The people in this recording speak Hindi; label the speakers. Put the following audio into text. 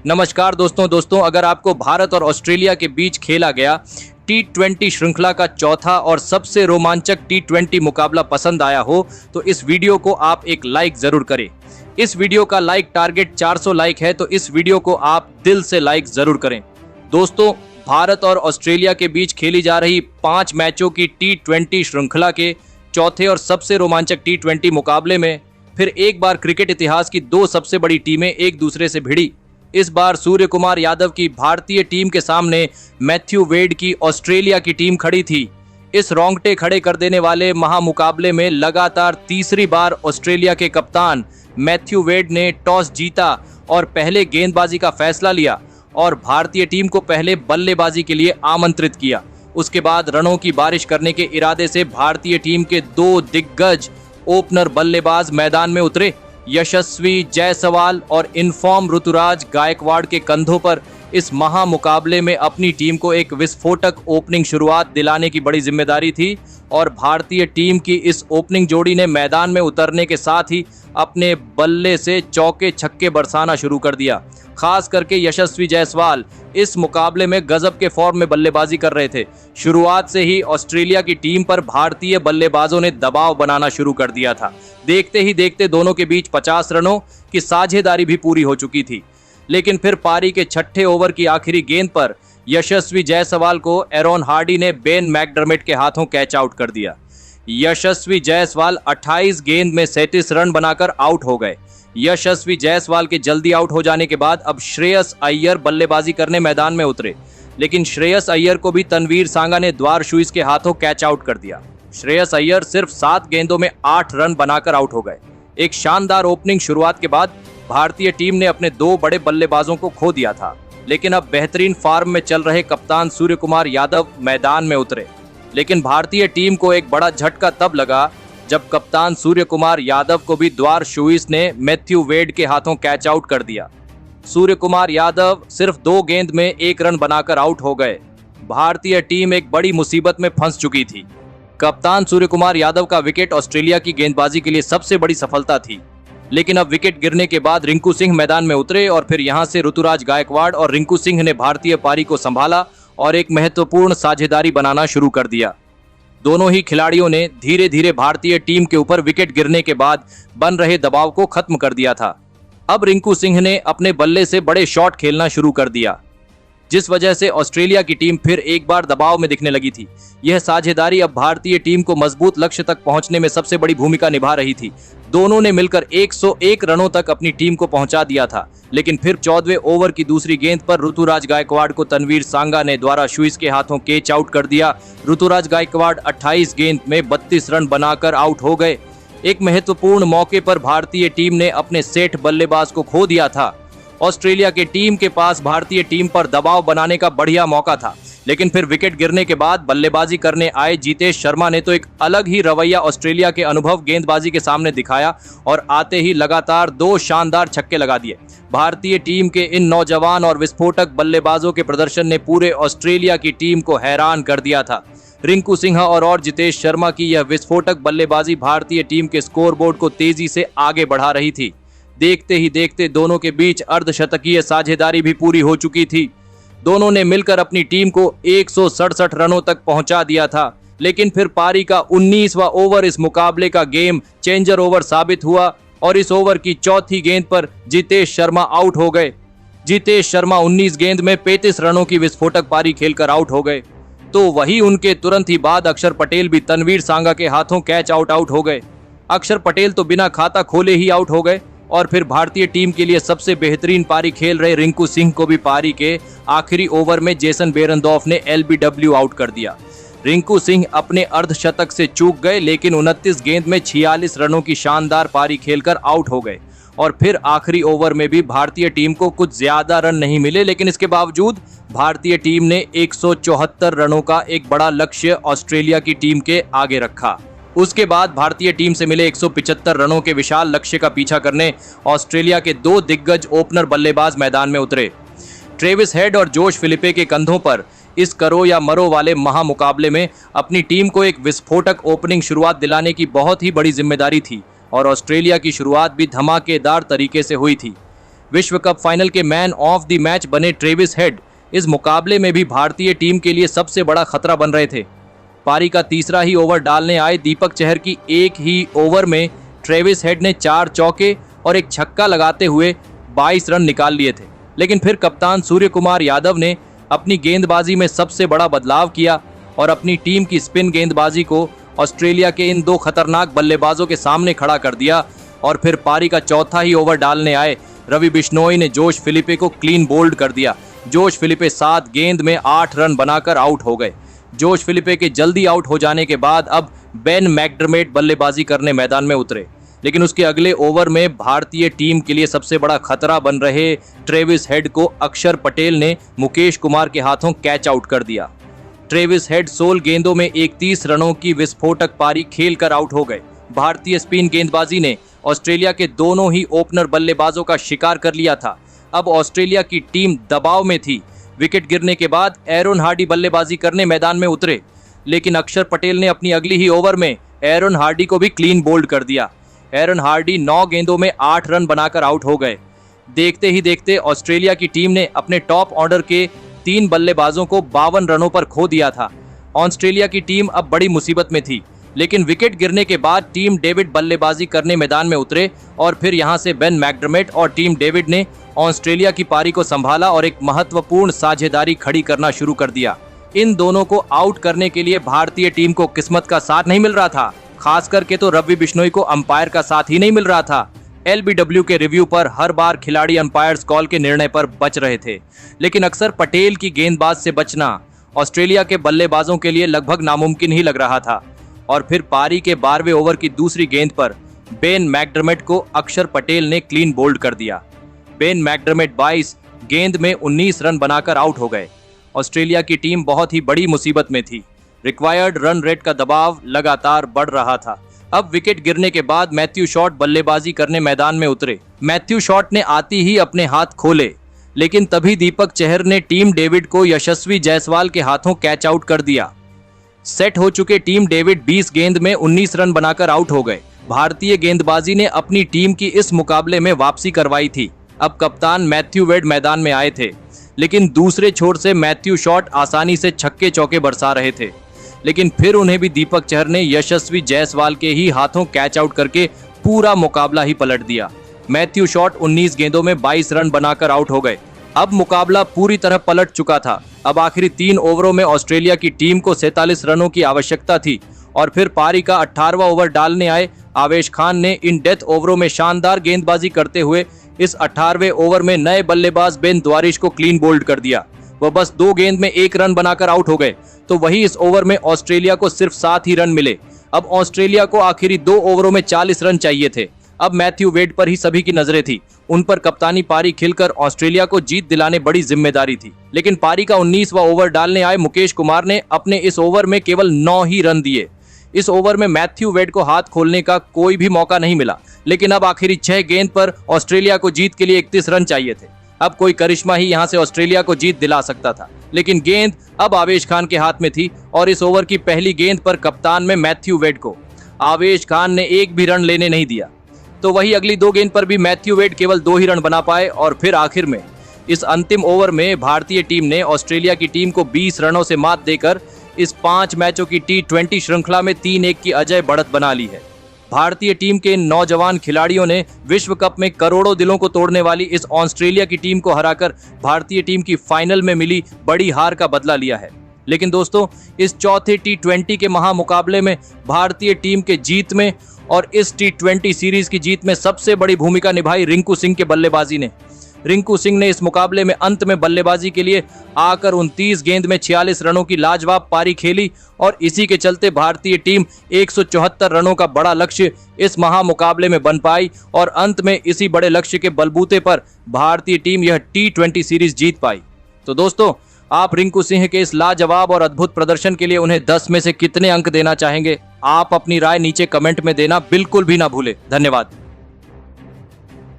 Speaker 1: नमस्कार दोस्तों, अगर आपको भारत और ऑस्ट्रेलिया के बीच खेला गया T20 श्रृंखला का चौथा और सबसे रोमांचक T20 मुकाबला पसंद आया हो तो इस वीडियो को आप एक लाइक जरूर करें। इस वीडियो का लाइक टारगेट 400 लाइक है, तो इस वीडियो को आप दिल से लाइक जरूर करें। दोस्तों, भारत और ऑस्ट्रेलिया के बीच खेली जा रही 5 मैचों की T20 श्रृंखला के चौथे और सबसे रोमांचक T20 मुकाबले में फिर एक बार क्रिकेट इतिहास की 2 सबसे बड़ी टीमें एक दूसरे से भिड़ी। इस बार सूर्य कुमार यादव की भारतीय टीम के सामने मैथ्यू वेड की ऑस्ट्रेलिया की टीम खड़ी थी। इस रोंगटे खड़े कर देने वाले महामुकाबले में लगातार तीसरी बार ऑस्ट्रेलिया के कप्तान मैथ्यू वेड ने टॉस जीता और पहले गेंदबाजी का फैसला लिया और भारतीय टीम को पहले बल्लेबाजी के लिए आमंत्रित किया। उसके बाद रनों की बारिश करने के इरादे से भारतीय टीम के 2 दिग्गज ओपनर बल्लेबाज मैदान में उतरे। यशस्वी जायसवाल और इनफॉर्म ऋतुराज गायकवाड़ के कंधों पर इस महामुकाबले में अपनी टीम को एक विस्फोटक ओपनिंग शुरुआत दिलाने की बड़ी जिम्मेदारी थी और भारतीय टीम की इस ओपनिंग जोड़ी ने मैदान में उतरने के साथ ही अपने बल्ले से चौके छक्के बरसाना शुरू कर दिया। खास करके यशस्वी जायसवाल इस मुकाबले में गजब के फॉर्म में बल्लेबाजी कर रहे थे। शुरुआत से ही ऑस्ट्रेलिया की टीम पर भारतीय बल्लेबाजों ने दबाव बनाना शुरू कर दिया था। देखते ही देखते दोनों के बीच 50 रनों की साझेदारी भी पूरी हो चुकी थी, लेकिन फिर पारी के 6ठे ओवर की आखिरी गेंद पर यशस्वी जायसवाल को एरॉन हार्डी ने बेन मैकडर्मिट के हाथों कैच आउट कर दिया। यशस्वी जायसवाल 28 गेंद में 37 रन बनाकर आउट हो गए। यशस्वी जायसवाल के जल्दी आउट हो जाने के बाद अब श्रेयस अय्यर बल्लेबाजी करने मैदान में उतरे, लेकिन श्रेयस अय्यर को भी तनवीर सांगा ने द्वारशुइस के हाथों कैच आउट कर दिया। श्रेयस अय्यर सिर्फ 7 गेंदों में 8 रन बनाकर आउट हो गए। एक शानदार ओपनिंग शुरुआत के बाद भारतीय टीम ने अपने 2 बड़े बल्लेबाजों को खो दिया था, लेकिन अब बेहतरीन फॉर्म में चल रहे कप्तान सूर्य कुमार यादव मैदान में उतरे। लेकिन भारतीय टीम को एक बड़ा झटका तब लगा जब कप्तान सूर्य कुमार यादव को भी द्वारशुइस ने मैथ्यू वेड के हाथों कैच आउट कर दिया। सूर्य कुमार यादव सिर्फ 2 गेंद में 1 रन बनाकर आउट हो गए। भारतीय टीम एक बड़ी मुसीबत में फंस चुकी थी। कप्तान सूर्य कुमार यादव का विकेट ऑस्ट्रेलिया की गेंदबाजी के लिए सबसे बड़ी सफलता थी, लेकिन अब विकेट गिरने के बाद रिंकू सिंह मैदान में उतरे और फिर यहां से ऋतुराज गायकवाड़ और रिंकू सिंह ने भारतीय पारी को संभाला और एक महत्वपूर्ण साझेदारी बनाना शुरू कर दिया। दोनों ही खिलाड़ियों ने धीरे धीरे भारतीय टीम के ऊपर विकेट गिरने के बाद बन रहे दबाव को खत्म कर दिया था। अब रिंकू सिंह ने अपने बल्ले से बड़े शॉट खेलना शुरू कर दिया, जिस वजह से ऑस्ट्रेलिया की टीम फिर एक बार दबाव में दिखने लगी थी। यह साझेदारी अब भारतीय टीम को मजबूत लक्ष्य तक पहुंचने में सबसे बड़ी भूमिका निभा रही थी। दोनों ने मिलकर 101 रनों तक अपनी टीम को पहुंचा दिया था, लेकिन फिर 14वें ओवर की दूसरी गेंद पर ऋतुराज गायकवाड़ को तनवीर सांगा ने द्वारशुइस के हाथों कैच आउट कर दिया। ऋतुराज गायकवाड़ 28 गेंद में 32 रन बनाकर आउट हो गए। एक महत्वपूर्ण मौके पर भारतीय टीम ने अपने सेठ बल्लेबाज को खो दिया था। ऑस्ट्रेलिया की टीम के पास भारतीय टीम पर दबाव बनाने का बढ़िया मौका था, लेकिन फिर विकेट गिरने के बाद बल्लेबाजी करने आए जितेश शर्मा ने तो एक अलग ही रवैया ऑस्ट्रेलिया के अनुभव गेंदबाजी के सामने दिखाया और आते ही लगातार 2 शानदार छक्के लगा दिए। भारतीय टीम के इन नौजवान और विस्फोटक बल्लेबाजों के प्रदर्शन ने पूरे ऑस्ट्रेलिया की टीम को हैरान कर दिया था। रिंकू सिंह और जितेश शर्मा की यह विस्फोटक बल्लेबाजी भारतीय टीम के स्कोरबोर्ड को तेजी से आगे बढ़ा रही थी। देखते ही देखते दोनों के बीच अर्धशतकीय साझेदारी भी पूरी हो चुकी थी। दोनों ने मिलकर अपनी टीम को 167 रनों तक पहुंचा दिया था, लेकिन फिर पारी का 19वां ओवर इस मुकाबले का गेम चेंजर ओवर साबित हुआ और इस ओवर की चौथी गेंद पर जितेश शर्मा आउट हो गए। जितेश शर्मा 19 गेंद में 35 रनों की विस्फोटक पारी खेलकर आउट हो गए। तो वही उनके तुरंत ही बाद अक्षर पटेल भी तनवीर सांगा के हाथों कैच आउट हो गए। अक्षर पटेल तो बिना खाता खोले ही आउट हो गए और फिर भारतीय टीम के लिए सबसे बेहतरीन पारी खेल रहे रिंकू सिंह को भी पारी के आखिरी ओवर में जेसन बेरेंडॉर्फ ने LBW आउट कर दिया। रिंकू सिंह अपने अर्धशतक से चूक गए, लेकिन 29 गेंद में 46 रनों की शानदार पारी खेलकर आउट हो गए और फिर आखिरी ओवर में भी भारतीय टीम को कुछ ज्यादा रन नहीं मिले, लेकिन इसके बावजूद भारतीय टीम ने 174 रनों का एक बड़ा लक्ष्य ऑस्ट्रेलिया की टीम के आगे रखा। उसके बाद भारतीय टीम से मिले 175 रनों के विशाल लक्ष्य का पीछा करने ऑस्ट्रेलिया के 2 दिग्गज ओपनर बल्लेबाज मैदान में उतरे। ट्रेविस हेड और जोश फिलिपे के कंधों पर इस करो या मरो वाले महामुकाबले में अपनी टीम को एक विस्फोटक ओपनिंग शुरुआत दिलाने की बहुत ही बड़ी जिम्मेदारी थी और ऑस्ट्रेलिया की शुरुआत भी धमाकेदार तरीके से हुई थी। विश्व कप फाइनल के मैन ऑफ द मैच बने ट्रेविस हेड इस मुकाबले में भी भारतीय टीम के लिए सबसे बड़ा खतरा बन रहे थे। पारी का तीसरा ही ओवर डालने आए दीपक चहर की एक ही ओवर में ट्रेविस हेड ने 4 चौके और एक छक्का लगाते हुए 22 रन निकाल लिए थे। लेकिन फिर कप्तान सूर्य कुमार यादव ने अपनी गेंदबाजी में सबसे बड़ा बदलाव किया और अपनी टीम की स्पिन गेंदबाजी को ऑस्ट्रेलिया के इन 2 खतरनाक बल्लेबाजों के सामने खड़ा कर दिया। और फिर पारी का चौथा ही ओवर डालने आए रवि बिश्नोई ने जोश फिलिपे को क्लीन बोल्ड कर दिया। जोश फिलिपे 7 गेंद में 8 रन बनाकर आउट हो गए। जोश फिलिपे के जल्दी आउट हो जाने के बाद अब बेन मैकडरमेट बल्लेबाजी करने मैदान में उतरे। लेकिन उसके अगले ओवर में भारतीय टीम के लिए सबसे बड़ा खतरा बन रहे ट्रेविस हेड को अक्षर पटेल ने मुकेश कुमार के हाथों कैच आउट कर दिया। ट्रेविस हेड 16 गेंदों में 31 रनों की विस्फोटक पारी खेलकर आउट हो गए। भारतीय स्पिन गेंदबाजी ने ऑस्ट्रेलिया के दोनों ही ओपनर बल्लेबाजों का शिकार कर लिया था। अब ऑस्ट्रेलिया की टीम दबाव में थी। विकेट गिरने के बाद एरन हार्डी बल्लेबाजी करने मैदान में उतरे, लेकिन अक्षर पटेल ने अपनी अगली ही ओवर में एरन हार्डी को भी क्लीन बोल्ड कर दिया। एरन हार्डी 9 गेंदों में 8 रन बनाकर आउट हो गए। देखते ही देखते ऑस्ट्रेलिया की टीम ने अपने टॉप ऑर्डर के 3 बल्लेबाजों को 52 रनों पर खो दिया था। ऑस्ट्रेलिया की टीम अब बड़ी मुसीबत में थी, लेकिन विकेट गिरने के बाद टीम डेविड बल्लेबाजी करने मैदान में उतरे और फिर यहां से बेन मैकडरमेट और टीम डेविड ने ऑस्ट्रेलिया की पारी को संभाला और एक महत्वपूर्ण साझेदारी खड़ी करना शुरू कर दिया। इन दोनों को आउट करने के लिए भारतीय टीम को किस्मत का साथ नहीं मिल रहा था। खास करके तो रवि बिश्नोई को अंपायर का साथ ही नहीं मिल रहा था। LBW के रिव्यू पर हर बार खिलाड़ी अंपायर्स कॉल के निर्णय पर बच रहे थे, लेकिन अक्सर पटेल की गेंदबाज से बचना ऑस्ट्रेलिया के बल्लेबाजों के लिए लगभग नामुमकिन ही लग रहा था। और फिर पारी के 12वें ओवर की दूसरी गेंद पर बेन मैकडरमेट को अक्षर पटेल ने क्लीन बोल्ड कर दिया। बेन मैकडरमेट 22 गेंद में 19 रन बनाकर आउट हो गए। ऑस्ट्रेलिया की टीम बहुत ही बड़ी मुसीबत में थी। रिक्वायर्ड रन रेट का दबाव लगातार बढ़ रहा था। अब विकेट गिरने के बाद मैथ्यू शॉट बल्लेबाजी करने मैदान में उतरे। मैथ्यू शॉट ने आती ही अपने हाथ खोले, लेकिन तभी दीपक चहर ने टीम डेविड को यशस्वी जायसवाल के हाथों कैच आउट कर दिया। सेट हो चुके टीम डेविड 20 गेंद में 19 रन बनाकर आउट हो गए। भारतीय गेंदबाजी ने अपनी टीम की इस मुकाबले में वापसी करवाई थी। अब कप्तान मैथ्यू वेड मैदान में आए थे, लेकिन दूसरे छोर से मैथ्यू शॉट आसानी से छक्के चौके बरसा रहे थे। लेकिन फिर उन्हें भी दीपक चहर ने यशस्वी जायसवाल के ही हाथों कैच आउट करके पूरा मुकाबला ही पलट दिया। मैथ्यू शॉट 19 गेंदों में 22 रन बनाकर आउट हो गए। अब मुकाबला पूरी तरह पलट चुका था। अब आखिरी 3 ओवरों में ऑस्ट्रेलिया की टीम को 47 रनों की आवश्यकता थी और फिर पारी का 18वां ओवर डालने आए आवेश खान ने इन डेथ ओवरों में शानदार गेंदबाजी करते हुए इस 18वें ओवर में नए बल्लेबाज बेन द्वारिश को क्लीन बोल्ड कर दिया। वह बस 2 गेंद में 1 रन बनाकर आउट हो गए, तो वही इस ओवर में ऑस्ट्रेलिया को सिर्फ 7 ही रन मिले। अब ऑस्ट्रेलिया को आखिरी 2 ओवरों में 40 रन चाहिए थे। अब मैथ्यू वेड पर ही सभी की नजरें थी। उन पर कप्तानी पारी खिलकर ऑस्ट्रेलिया को जीत दिलाने बड़ी जिम्मेदारी थी। लेकिन पारी का 19वां ओवर डालने आए मुकेश कुमार ने अपने इस ओवर में केवल 9 ही रन दिए। इस ओवर में मैथ्यू वेड को हाथ खोलने का कोई भी मौका नहीं मिला, लेकिन अब आखिरी 6 गेंद पर ऑस्ट्रेलिया को जीत के लिए 31 रन चाहिए थे। अब कोई करिश्मा ही यहां से ऑस्ट्रेलिया को जीत दिला सकता था, लेकिन गेंद अब आवेश खान के हाथ में थी और इस ओवर की पहली गेंद पर कप्तान में मैथ्यू वेड को आवेश खान ने एक भी रन लेने नहीं दिया। तो वही अगली 2 गेंद पर भी मैथ्यू वेड केवल 2 ही रन बना पाए और फिर आखिर में इस अंतिम ओवर में भारतीय टीम ने ऑस्ट्रेलिया की टीम को 20 रनों से मात देकर इस 5 मैचों की T20 श्रृंखला में 3-1 की अजय बढ़त बना ली है। भारतीय टीम के इन नौजवान खिलाड़ियों ने विश्व कप में करोड़ों दिलों को तोड़ने वाली इस ऑस्ट्रेलिया की टीम को हराकर भारतीय टीम की फाइनल में मिली बड़ी हार का बदला लिया है। लेकिन दोस्तों, इस चौथे T20 के महामुकाबले में भारतीय टीम के जीत में और इस T20 सीरीज की जीत में सबसे बड़ी भूमिका निभाई रिंकू सिंह के बल्लेबाजी ने। रिंकू सिंह ने इस मुकाबले में अंत में बल्लेबाजी के लिए आकर 29 गेंद में 46 रनों की लाजवाब पारी खेली और इसी के चलते भारतीय टीम 174 रनों का बड़ा लक्ष्य इस महामुकाबले में बन पाई और अंत में इसी बड़े लक्ष्य के बलबूते पर भारतीय टीम यह T20 सीरीज जीत पाई। तो दोस्तों, आप रिंकू सिंह के इस लाजवाब और अद्भुत प्रदर्शन के लिए उन्हें 10 में से कितने अंक देना चाहेंगे? आप अपनी राय नीचे कमेंट में देना बिल्कुल भी ना भूले। धन्यवाद।